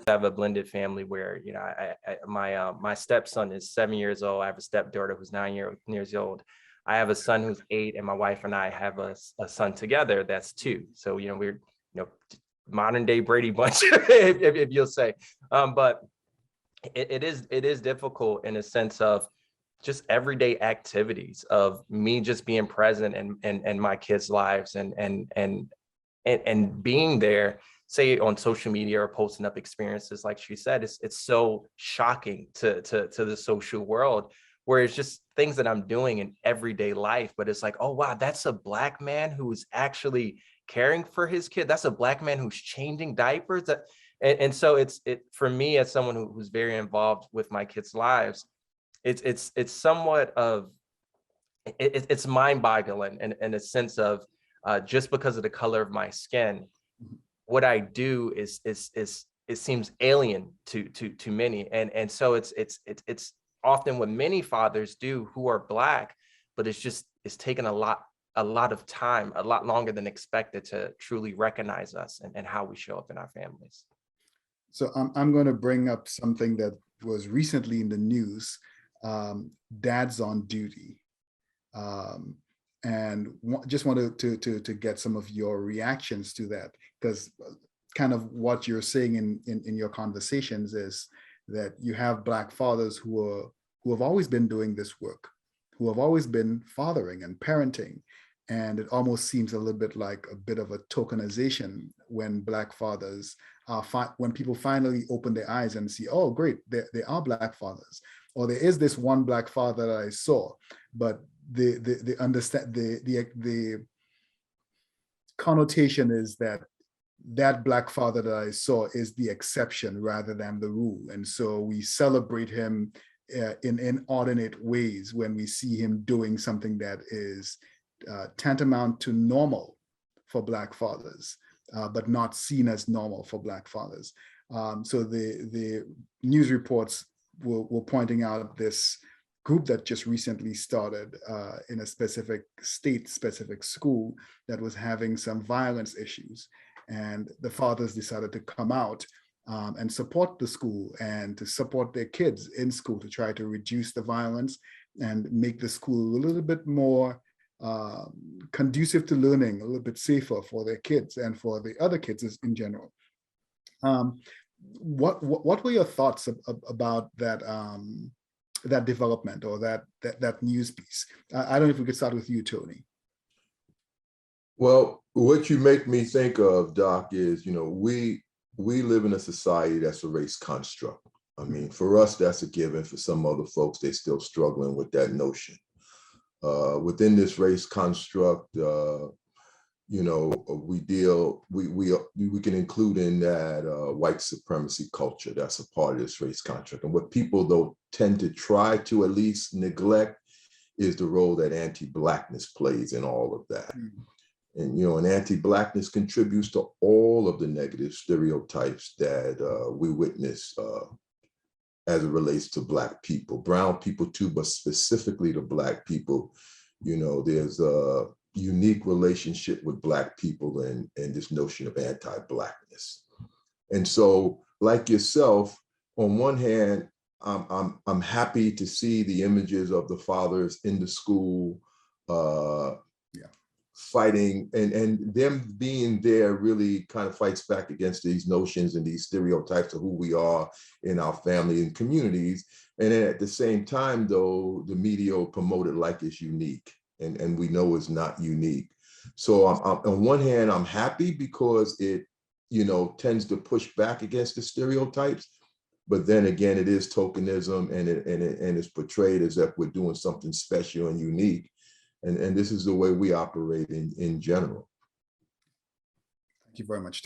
have a blended family where, you know, my stepson is 7 years old. I have a stepdaughter who's 9 years old. I have a son who's 8, and my wife and I have a son together that's 2. So, you know, we're, you know, modern day Brady Bunch, if you'll say. But it is difficult in a sense of just everyday activities of me just being present in my kids' lives and being there, say on social media or posting up experiences. Like she said, it's so shocking to the social world, where it's just things that I'm doing in everyday life, but it's like, oh wow, that's a Black man who's actually caring for his kid. That's a Black man who's changing diapers. And so it for me, as someone who's very involved with my kids' lives, it's somewhat of it's mind-boggling in a sense of just because of the color of my skin, what I do is it seems alien to many, and so it's often what many fathers do who are Black, but it's taken a lot of time, a lot longer than expected, to truly recognize us and how we show up in our families. So I'm going to bring up something that was recently in the news, dads on duty. And just wanted to get some of your reactions to that, because kind of what you're saying in your conversations is that you have Black fathers who have always been doing this work, who have always been fathering and parenting. And it almost seems a little bit like a bit of a tokenization when Black fathers when people finally open their eyes and see, oh, great, they are Black fathers, or there is this one Black father that I saw, but the understand the connotation is that Black father that I saw is the exception rather than the rule, and so we celebrate him in inordinate ways when we see him doing something that is tantamount to normal for Black fathers, but not seen as normal for Black fathers. So the news reports were pointing out this group that just recently started in a specific state-specific school that was having some violence issues. And the fathers decided to come out and support the school and to support their kids in school to try to reduce the violence and make the school a little bit more conducive to learning, a little bit safer for their kids and for the other kids in general. What were your thoughts about that that development or that news piece? I don't know if we could start with you, Tony. Well, what you make me think of, Doc, is, you know, we live in a society that's a race construct. I mean, for us, that's a given. For some other folks, they're still struggling with that notion. Within this race construct, you know, we can include in that white supremacy culture. That's a part of this race construct. And what people, though, tend to try to at least neglect is the role that anti-Blackness plays in all of that. And, you know, and anti-Blackness contributes to all of the negative stereotypes that we witness as it relates to Black people, brown people too, but specifically to Black people. You know, there's a unique relationship with Black people and this notion of anti-Blackness. And so, like yourself, on one hand, I'm happy to see the images of the fathers in the school fighting, and them being there really kind of fights back against these notions and these stereotypes of who we are in our family and communities. And then at the same time, though, the media will promote it like it's unique, and we know it's not unique. So on one hand, I'm happy because it, you know, tends to push back against the stereotypes. But then again, it is tokenism, and it's portrayed as if we're doing something special and unique. And this is the way we operate in general. Thank you very much.